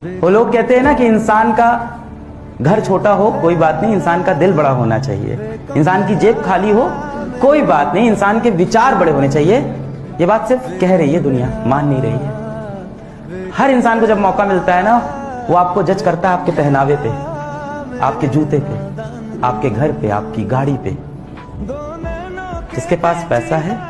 वो लोग कहते हैं ना कि इंसान का घर छोटा हो कोई बात नहीं, इंसान का दिल बड़ा होना चाहिए। इंसान की जेब खाली हो कोई बात नहीं, इंसान के विचार बड़े होने चाहिए। ये बात सिर्फ कह रही है दुनिया, मान नहीं रही है। हर इंसान को जब मौका मिलता है ना, वो आपको जज करता है आपके पहनावे पे, आपके जूते पे, आपके घर पे, आपकी गाड़ी पे। जिसके पास पैसा है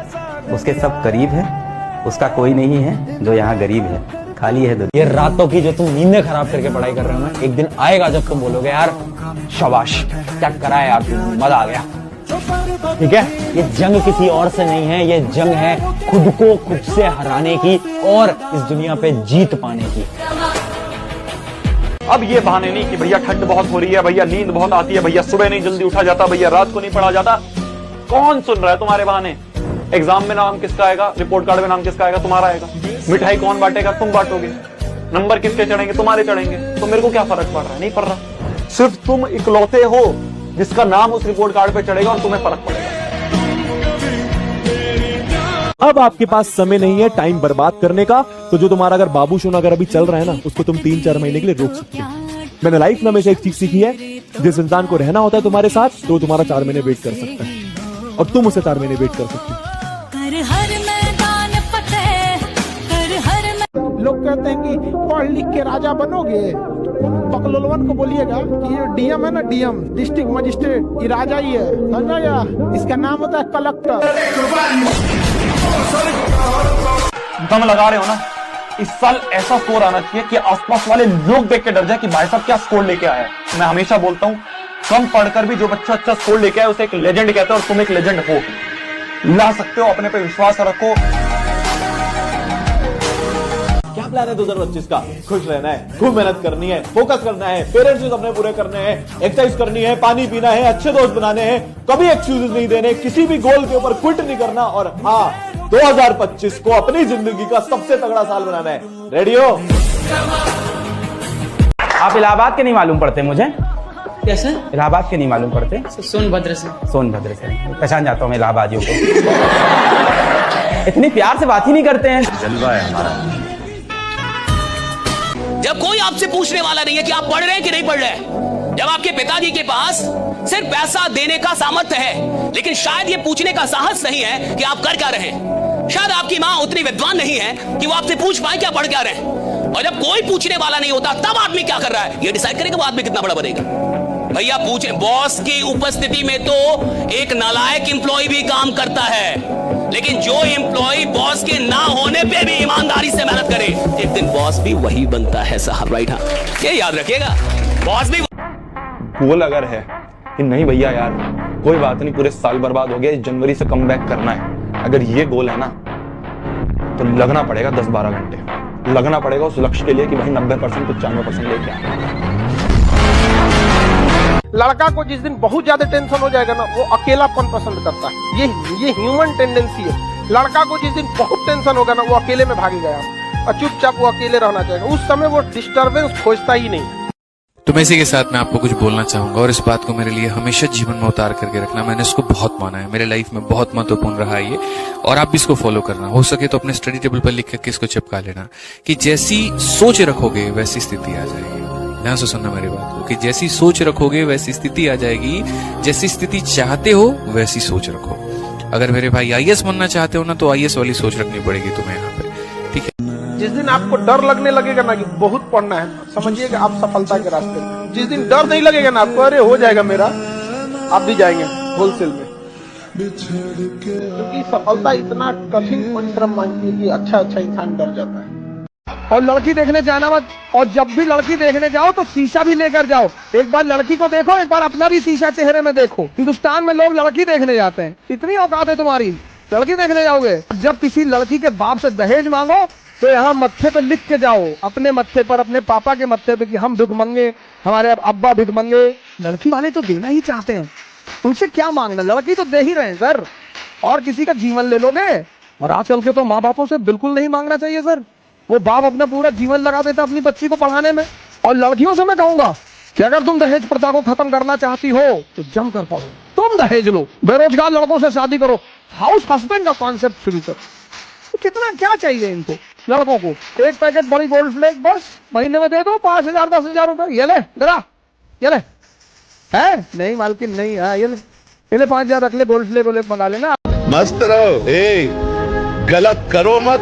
उसके सब करीब है, उसका कोई नहीं है जो यहाँ गरीब है, खाली है दुनिया। ये रातों की जो तुम नींदें खराब करके पढ़ाई कर रहे हो ना, एक दिन आएगा जब तुम बोलोगे यार शाबाश क्या करा है यार, मजा आ गया। ठीक है, ये जंग किसी और से नहीं है, ये जंग है खुद को खुद से हराने की और इस दुनिया पे जीत पाने की। अब ये बहाने नहीं कि भैया ठंड बहुत हो रही है, भैया नींद बहुत आती है, भैया सुबह नहीं जल्दी उठा जाता, भैया रात को नहीं पढ़ा जाता। कौन सुन रहा है तुम्हारे बहाने? एग्जाम में नाम किसका आएगा, रिपोर्ट कार्ड में नाम किसका आएगा? तुम्हारा आएगा। मिठाई कौन बांटेगा? तुम बांटोगे। नंबर किसके चढ़ेंगे? तुम्हारे चढ़ेंगे। तो मेरे को क्या फर्क पड़ रहा है? नहीं पड़ रहा। सिर्फ तुम इकलौते हो जिसका नाम उस रिपोर्ट कार्ड पे चढ़ेगा और तुम्हें फर्क पड़ेगा। अब आपके पास समय नहीं है टाइम बर्बाद करने का, तो जो तुम्हारा अगर बाबू शोना अगर अभी चल रहा है ना, उसको तुम 3-4 महीने के लिए रोक सकते हो। मैंने लाइफ में हमेशा एक चीज सीखी है, जिस इंसान को रहना होता है तुम्हारे साथ तो तुम्हारा 4 महीने वेट कर सकता है और तुम उसे 4 महीने वेट कर सकते हो। लोग कहते हैं कि पढ़ लिख के राजा बनोगे, बकलोलवन को बोलिएगा कि ये डीएम है ना, डीएम डिस्ट्रिक्ट मजिस्ट्रेट, ये राजा ही है, समझा या? इसका नाम होता है कलेक्टर। दम लगा रहे हो ना, इस साल ऐसा स्कोर आना चाहिए कि आसपास वाले लोग देख के डर जाए कि भाई साहब क्या स्कोर लेके आया है। मैं हमेशा बोलता हूँ कम पढ़कर भी जो बच्चा अच्छा स्कोर लेके आए उसे एक लेजेंड कहते हैं, और तुम एक लेजेंड हो, ला सकते हो। अपने पे विश्वास रखो। क्या प्लान है 2025 का? खुश रहना है, खूब मेहनत करनी है, फोकस करना है, पेरेंट्स के सपने पूरे करने हैं, एक्सरसाइज करनी है, पानी पीना है, अच्छे दोस्त बनाने हैं, कभी एक्सक्यूजेस नहीं देने, किसी भी गोल के ऊपर क्विट नहीं करना। और हाँ, 2025 को अपनी जिंदगी का सबसे तगड़ा साल बनाना है। रेडी हो? आप इलाहाबाद के नहीं मालूम पड़ते मुझे? कैसे? इलाहाबाद के नहीं मालूम पड़ते? सोनभद्र से। सोनभद्र से पहचान जाता हूँ मैं इलाहाबादियों को। इतनी प्यार से बात ही नहीं करते हैं। जलवा है हमारा। जब कोई आपसे पूछने वाला नहीं है कि आप पढ़ रहे हैं कि नहीं पढ़ रहे हैं, जब आपके पिताजी के पास सिर्फ पैसा देने का सामर्थ्य है लेकिन शायद ये पूछने का साहस नहीं है कि आप कर क्या रहे हैं, शायद आपकी मां उतनी विद्वान नहीं है कि वो आपसे पूछ पाए क्या पढ़ क्या रहे हैं, और जब कोई पूछने वाला नहीं होता तब आदमी क्या कर रहा है ये डिसाइड करेगा वो आदमी कितना बड़ा बनेगा। भैया पूछे, बॉस की उपस्थिति में तो एक नालायक एम्प्लॉय भी काम करता है, लेकिन जो एम्प्लॉय बॉस के ना होने पे भी ईमानदारी से मेहनत करे, एक दिन बॉस भी वही बनता है साहब। राइट? हाँ, ये याद रखिएगा, बॉस भी। गोल अगर है कि नहीं भैया यार कोई बात नहीं, पूरे साल बर्बाद हो गया, इस जनवरी से कम बैक करना है, अगर ये गोल है ना तो लगना पड़ेगा 10-12 घंटे, लगना पड़ेगा उस लक्ष्य के लिए कि भाई 90% तो 95% लेके आना। लड़का को जिस दिन बहुत ज्यादा टेंशन हो जाएगा ना, वो अकेलापन पसंद करता है। ये ह्यूमन टेंडेंसी है। लड़का को जिस दिन बहुत टेंशन होगा ना, वो अकेले में भागेगा और चुपचाप वो अकेले रहना चाहेगा। उस समय वो डिस्टर्बेंस खोजता ही नहीं। तो मैं इसी के साथ मैं आपको कुछ बोलना चाहूंगा, और इस बात को मेरे लिए हमेशा जीवन में उतार करके रखना, मैंने इसको बहुत माना है, मेरे लाइफ में बहुत महत्वपूर्ण रहा है ये, और आप भी इसको फॉलो करना। हो सके तो अपने स्टडी टेबल पर लिख करके इसको चिपका लेना कि जैसी सोच रखोगे वैसी स्थिति आ जाएगी। ध्यान से सुनना मेरी बात को, कि जैसी सोच रखोगे वैसी स्थिति आ जाएगी, जैसी स्थिति चाहते हो वैसी सोच रखो। अगर मेरे भाई आईएएस बनना चाहते हो ना, तो आईएएस वाली सोच रखनी पड़ेगी तुम्हें यहाँ पे। ठीक है? जिस दिन आपको डर लगने लगेगा ना कि बहुत पढ़ना है, समझिएगा आप सफलता के रास्ते में। जिस दिन डर नहीं लगेगा ना आपको, अरे हो जाएगा मेरा, आप भी जाएंगे होलसेल में। क्योंकि सफलता इतना कठिन परिश्रम मांगती है कि अच्छा इंसान डर जाता है। और लड़की देखने जाना मत, और जब भी लड़की देखने जाओ तो शीशा भी लेकर जाओ। एक बार लड़की को देखो, एक बार अपना भी शीशा चेहरे में देखो। हिंदुस्तान में लोग लड़की देखने जाते हैं, इतनी औकात है तुम्हारी, लड़की देखने जाओगे? जब किसी लड़की के बाप से दहेज मांगो तो यहाँ मत्थे पे लिख के जाओ, अपने मत्थे पर, अपने पापा के मत्थे पे, कि हम भिखमंगे, हमारे अब्बा भिखमंगे। लड़की वाले तो देना ही चाहते हैं, उनसे क्या मांगना, लड़की तो दे ही रहे हैं सर। और किसी का जीवन ले लोगे? और आजकल के तो माँ बापों से बिल्कुल नहीं मांगना चाहिए सर। वो बाप अपना पूरा जीवन लगा देता अपनी बच्ची को पढ़ाने में। और लड़कियों से मैं कहूंगा कि अगर तुम दहेज प्रथा को खत्म करना चाहती हो तो जम कर पढ़ो, तुम दहेज लो, बेरोजगार लड़कों से शादी करो, हाउस हस्बैंड का कॉन्सेप्ट शुरू करो। कितना क्या चाहिए इनको? लड़कों को 1 पैकेट बड़ी गोल्ड फ्लेक बस महीने में दे दो 5,000 10,000 रुपए। ये ले जरा, ये ले। है नहीं मालकिन नहीं, हाँ ये ले 5,000 रख ले, गोल्ड फ्लेक मंगा लेना। मस्त रहो। ए, गलत करो मत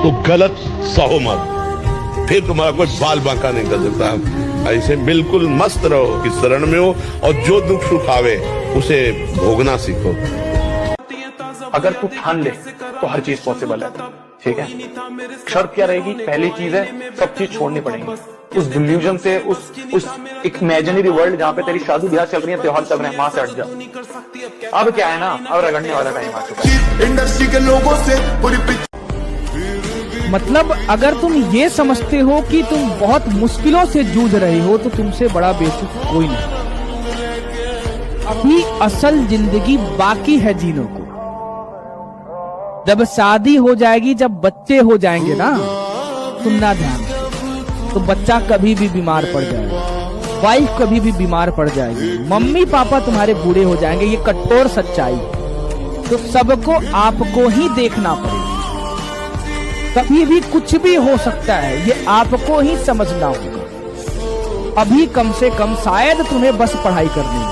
तो गलत सहो मत, फिर तुम्हारा कोई बाल बांका नहीं कर सकता। ऐसे बिल्कुल मस्त रहो कि शरण में हो, और जो दुख सुख आवे उसे भोगना सीखो। अगर तू ठान ले तो हर चीज पॉसिबल है, ठीक है। शर्त क्या रहेगी? पहली चीज है सब चीज छोड़नी पड़ेगी, उस डिल्यूजन से, उस एक इमेजिनरी वर्ल्ड जहां पे तेरी शादी ब्याह चल रही है, त्योहार चल रहे हैं, वहां से हट जा। अब क्या है ना, अब रगड़ने वाला टाइम आ चुका है इंडस्ट्री के लोगों से पूरी। मतलब अगर तुम ये समझते हो कि तुम बहुत मुश्किलों से जूझ रहे हो तो तुमसे बड़ा बेवकूफ कोई नहीं। अपनी असल जिंदगी बाकी है जीने को। जब शादी हो जाएगी, जब बच्चे हो जाएंगे ना, सुनना ध्यान, तो बच्चा कभी भी बीमार पड़ जाएगा, वाइफ कभी भी बीमार पड़ जाएगी, मम्मी पापा तुम्हारे बूढ़े हो जाएंगे। ये कठोर सच्चाई। तो सबको आपको ही देखना पड़ेगा। कभी भी कुछ भी हो सकता है, ये आपको ही समझना होगा। अभी कम से कम शायद तुम्हें बस पढ़ाई करनी है,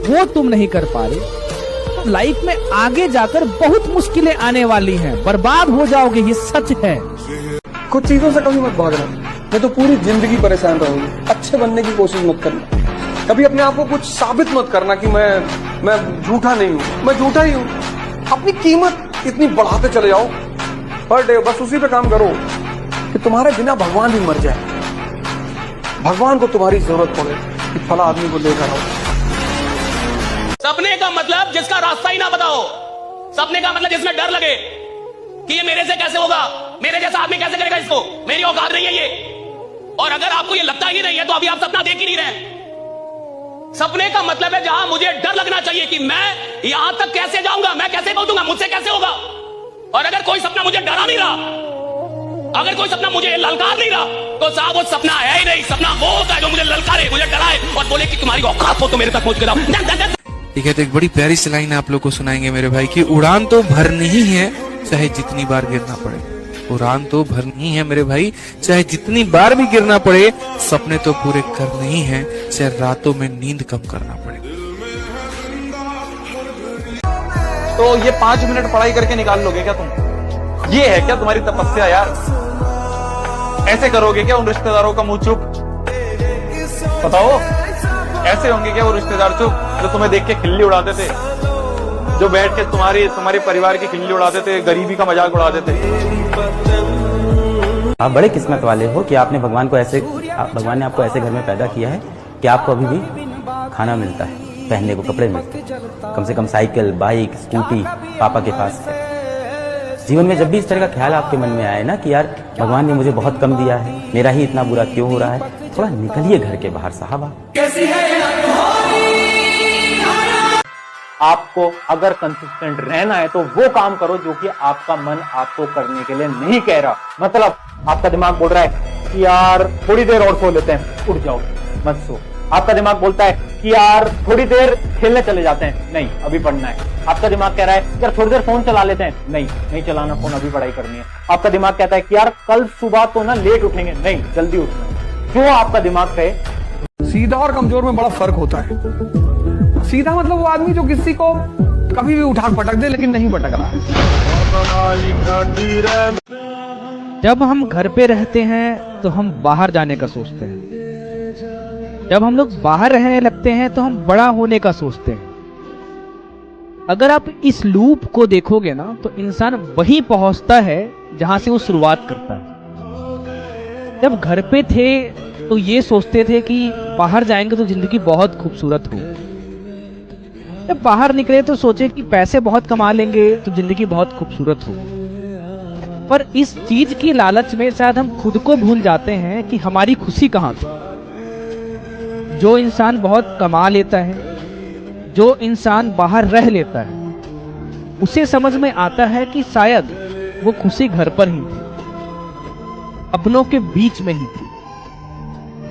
वो तुम नहीं कर पा रहे। लाइफ में आगे जाकर बहुत मुश्किलें आने वाली हैं, बर्बाद हो जाओगे, ये सच है। कुछ चीजों से कभी मत भागना, मैं तो पूरी जिंदगी परेशान रहूंगी। अच्छे बनने की कोशिश मत करना, कभी अपने आप को कुछ साबित मत करना कि मैं झूठा नहीं हूँ। मैं झूठा ही हूँ। अपनी कीमत इतनी बढ़ाते चले जाओ पर डे, बस उसी पे काम करो कि तुम्हारे बिना भगवान भी मर जाए, भगवान को तुम्हारी जरूरत पड़े कि फला आदमी को लेकर आओ। सपने का मतलब जिसका रास्ता ही ना बताओ, सपने का मतलब जिसमें डर लगे कि ये मेरे से कैसे होगा, मेरे जैसा आदमी कैसे करेगा इसको, मेरी औकात नहीं है ये। और अगर आपको ये लगता ही नहीं है तो अभी आप सपना देख ही नहीं रहे। सपने का मतलब है जहां मुझे डर लगना चाहिए कि मैं यहां तक कैसे जाऊंगा, मैं कैसे पहुंचूंगा, मुझसे कैसे होगा। और अगर कोई सपना मुझे डरा नहीं रहा, अगर कोई सपना मुझे ललकार नहीं रहा, तो साहब वो सपना है ही नहीं। सपना वो होता है जो मुझे ललकारे, मुझे डराए और बोले कि तुम्हारी औकात हो तो मेरे तक पहुंच के जाओ। ठीक है, तो एक बड़ी प्यारी सी लाइन आप लोग को सुनाएंगे मेरे भाई की, उड़ान तो भरनी ही है चाहे जितनी बार गिरना पड़े। उड़ान तो भरनी ही है मेरे भाई, चाहे जितनी बार भी गिरना पड़े। सपने तो पूरे करने ही है, चाहे रातों में नींद कम करना पड़े। तो ये 5 मिनट पढ़ाई करके निकाल लोगे क्या तुम? ये है क्या तुम्हारी तपस्या यार? ऐसे करोगे क्या उन रिश्तेदारों का मुंह चुप? बताओ, ऐसे होंगे क्या वो रिश्तेदार चुप जो तुम्हें देख के खिल्ली उड़ाते थे, जो बैठ के तुम्हारे परिवार की खिल्ली उड़ाते थे, गरीबी का मजाक उड़ाते थे? आप बड़े किस्मत वाले हो कि भगवान ने आपको ऐसे घर में पैदा किया है कि आपको अभी भी खाना मिलता है, पहनने को कपड़े मिलते हैं, कम से कम साइकिल, बाइक, स्कूटी पापा के पास है। जीवन में जब भी इस तरह का ख्याल आपके मन में आए ना कि यार भगवान ने मुझे बहुत कम दिया है, मेरा ही इतना बुरा क्यों हो रहा है, थोड़ा निकलिए घर के बाहर साहबा। आपको अगर कंसिस्टेंट रहना है तो वो काम करो जो कि आपका मन आपको करने के लिए नहीं कह रहा। मतलब आपका दिमाग बोल रहा है कि यार थोड़ी देर और सो लेते हैं, उठ जाओ, मत सो। आपका दिमाग बोलता है कि यार थोड़ी देर खेलने चले जाते हैं, नहीं अभी पढ़ना है। आपका दिमाग कह रहा है यार थोड़ी देर फोन चला लेते हैं, नहीं चलाना फोन, अभी पढ़ाई करनी है। आपका दिमाग कहता है कि यार कल सुबह तो ना लेट उठेंगे, नहीं जल्दी उठना है। जो आपका दिमाग कहे। सीधा और कमजोर में बड़ा फर्क होता है। सीधा मतलब वो आदमी जो किसी को कभी भी उठा पटक दे लेकिन नहीं पटक रहा है। जब हम घर पे रहते हैं तो हम बाहर जाने का सोचते हैं, जब हम लोग बाहर रहने लगते हैं तो हम बड़ा होने का सोचते हैं। अगर आप इस लूप को देखोगे ना तो इंसान वहीं पहुंचता है जहां से वो शुरुआत करता है। जब घर पे थे तो ये सोचते थे कि बाहर जाएंगे तो जिंदगी बहुत खूबसूरत हो। जब बाहर निकले तो सोचे कि पैसे बहुत कमा लेंगे तो जिंदगी बहुत खूबसूरत हो। पर इस चीज की लालच में शायद हम खुद को भूल जाते हैं कि हमारी खुशी कहाँ थी। जो इंसान बहुत कमा लेता है, जो इंसान बाहर रह लेता है, उसे समझ में आता है कि शायद वो खुशी घर पर ही थी, अपनों के बीच में ही थी।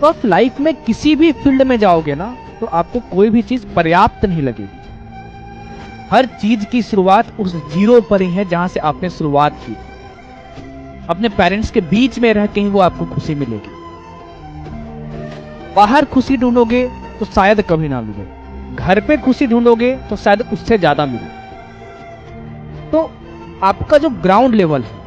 तो आप लाइफ में किसी भी फील्ड में जाओगे ना तो आपको कोई भी चीज पर्याप्त नहीं लगेगी। हर चीज की शुरुआत उस जीरो पर ही है जहां से आपने शुरुआत की। अपने पेरेंट्स के बीच में रह के ही वो आपको खुशी मिलेगी। बाहर खुशी ढूंढोगे तो शायद कभी ना मिले, घर पे खुशी ढूंढोगे तो शायद उससे ज्यादा मिले। तो आपका जो ग्राउंड लेवल है